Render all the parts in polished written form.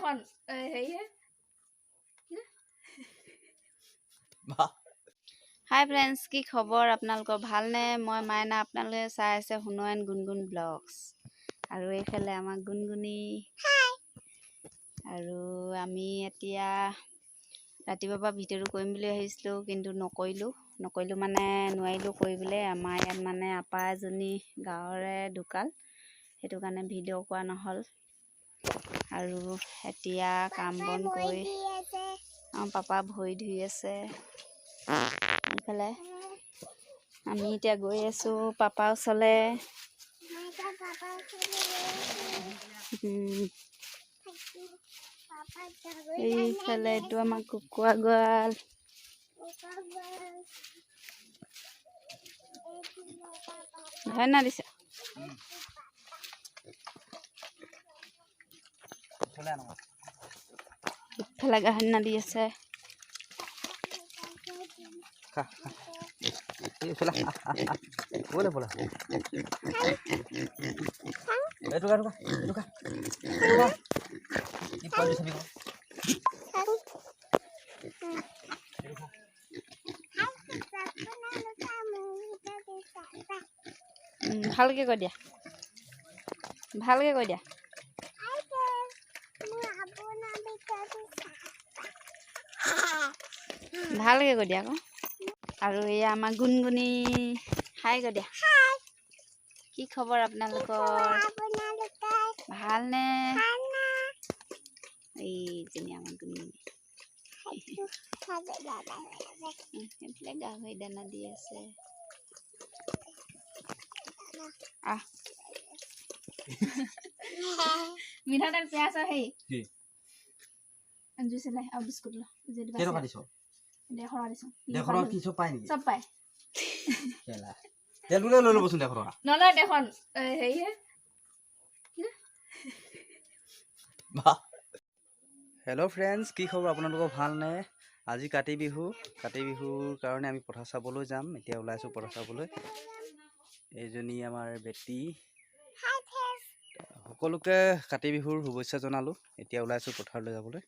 দেখোন হেৰিহে হাই ফ্ৰেণ্ডছ, কি খবৰ আপোনালোকৰ? ভালনে? মই মাইনা, আপোনালোকে চাই আছে হুনয়ন গুণগুণ ব্লগছ। আৰু এইফালে আমাৰ গুণগুণী। আৰু আমি এতিয়া ৰাতিপুৱাৰ পৰা ভিডিঅ'টো কৰিম বুলি ভাবিছিলোঁ, কিন্তু নকৰিলোঁ মানে নোৱাৰিলোঁ কৰিবলৈ। আমাৰ ইয়াত মানে আপা এজনী গাঁৱৰে ঢুকাল, সেইটো কাৰণে ভিডিঅ' কৰা নহ'ল। আৰু এতিয়া কাম বন কৰি আমাৰ পাপা ভৰি ধুই আছে। এইফালে আমি এতিয়া গৈ আছোঁ পাপাৰ ওচৰলৈ। এইফালে এইটো আমাৰ কুকুৰা গঁৰাল। ধন্যবাদ দিছে। ইফালে গাহৰি দি আছে। ভালকে কৈ দিয়া, ভালকে কৈ দিয়া। ভালকে কৈ দিয়া আকৌ। আৰু এয়া আমাৰ গুণগুণী। হাই কৈ দিয়া। কি খবৰ আপোনালোকৰ? ভালনে? এইজনী আমাৰ গুণগুণী। সেইফালে গাহৰি দানা দি আছে। আহ মিঠাতেল পিয়াজ আৰু হেৰি জুইচ লাই আৰু বিস্কুট ল। কেই টকা দিছ? 150 দিছো। 150 কি চব পাই নেকি? চব পাই। কেলা তেল বুলে লৈ ল'বচোন 150 টকা। নলয় দেখোন হেৰিহে। হেল্ল' ফ্ৰেণ্ডছ, কি খবৰ আপোনালোকৰ? ভালনে? আজি কাতি বিহুৰ কাৰণে আমি পথাৰ চাবলৈ যাম। এতিয়া ওলাইছোঁ পথাৰ চাবলৈ। এইজনী আমাৰ বেটী। সকলোকে কাতি বিহুৰ শুভেচ্ছা জনালোঁ। এতিয়া ওলাইছোঁ পথাৰলৈ যাবলৈ।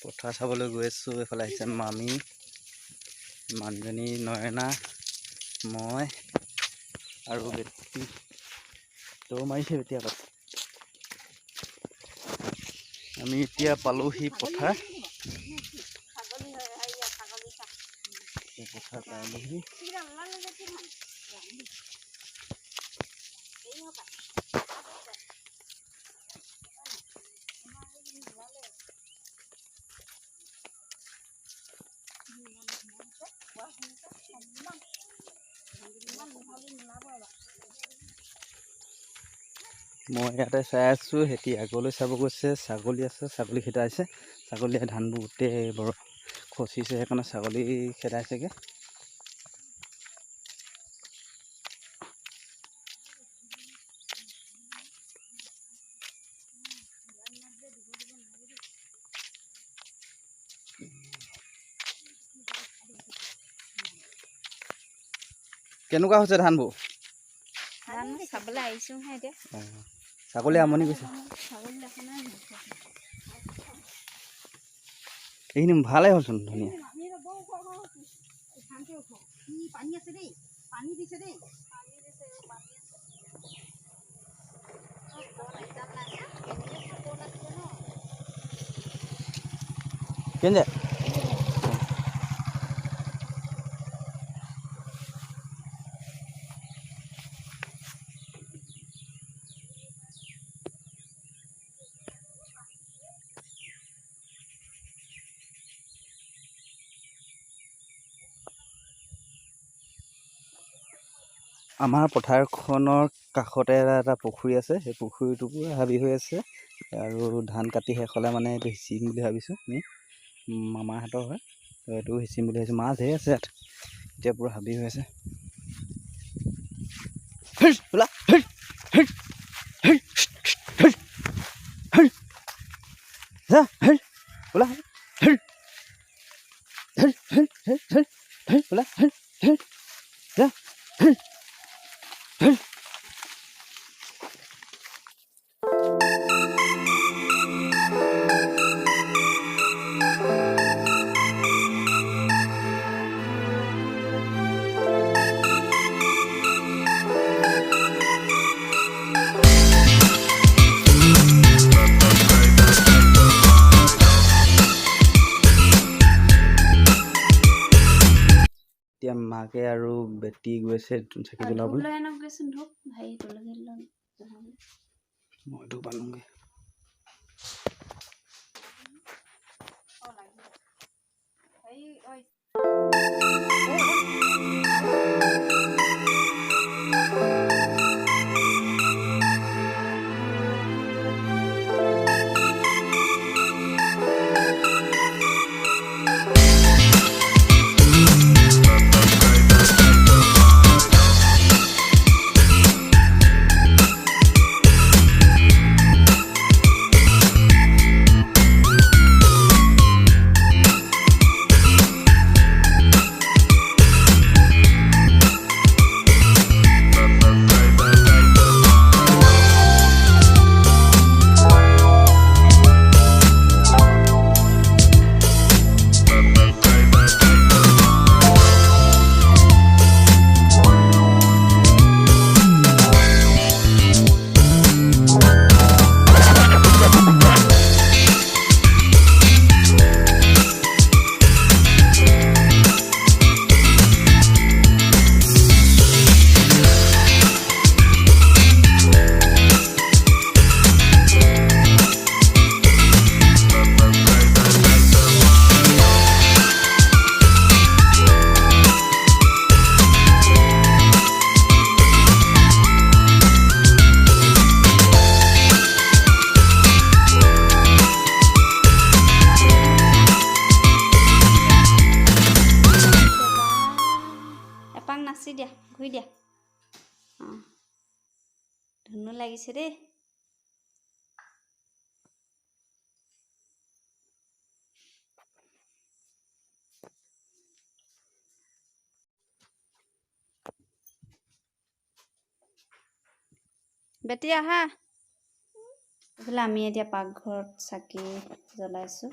পথাৰ চাবলৈ গৈ আছোঁ। এইফালে আহিছে মামী, মানুহজনী নয়না, মই আৰু বেটী। দৌৰ মাৰিছে এতিয়া পাত। আমি এতিয়া পালোহি পথাৰ। পথাৰ পালোহি। মই ইয়াতে চাই আছোঁ। সেতি আগলৈ চাব গৈছে। ছাগলী আছে, ছাগলী খেদাইছে। ছাগলীয়ে ধানবোৰ গোটেই বৰ খচিছে, সেইকাৰণে ছাগলী খেদাইছেগৈ। কেনেকুৱা হৈছে ধানবোৰ? জানো চাবলৈ আহিছোঁহে এতিয়া। ছাগলী আমনি গৈছে। এইখিনি ভালেই হ'লচোন, ধুনীয়া। কেনে আমাৰ পথাৰখনৰ কাষতে এটা পুখুৰী আছে। সেই পুখুৰীটো পুৰা হাবি হৈ আছে। আৰু ধান কাটি শেষ হ'লে মানে এইটো সিঁচিম বুলি ভাবিছোঁ আমি। মামাহঁতৰ হয়, এইটো সিঁচিম বুলি ভাবিছোঁ। মাছ ধেৰ আছে ইয়াত। এতিয়া পুৰা হাবি হৈ আছে। মাকে আৰু বেটি গৈছে চাকি জ্বলাবলৈ। লৈ আনক গৈছোন ধূপ ভাই তুলসী জ্বলাবলৈ। মই ধূপ আনোগৈ। এপাক নাচি দিয়া, ঘূৰি দিয়া। অঁ ধুনু লাগিছে দেই। বেটি আহা। এইফালে আমি এতিয়া পাকঘৰত চাকি জ্বলাইছোঁ।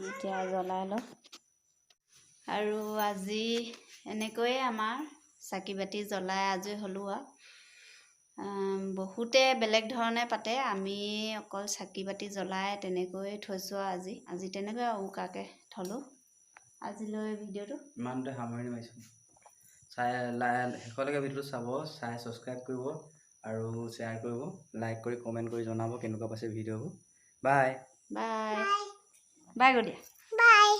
এতিয়া জ্বলাই লওঁ। আৰু আজি এনেকৈয়ে আমাৰ চাকি বাতি জ্বলাই আজৰি হ'লোঁ আৰু। বহুতে বেলেগ ধৰণে পাতে, আমি অকল চাকি বাতি জ্বলাই তেনেকৈ থৈছোঁ আৰু আজি তেনেকৈ উকাকৈ থলোঁ। আজিলৈ ভিডিঅ'টো ইমানতে সামৰণি মাৰিছোঁ। শেষলৈকে ভিডিঅ'টো চাব, চাই ছাবস্ক্ৰাইব কৰিব আৰু শ্বেয়াৰ কৰিব, লাইক কৰি কমেণ্ট কৰি জনাব কেনেকুৱা পাইছে ভিডিঅ'বোৰ। বাই বাই বাই কৰি দিয়া। বাই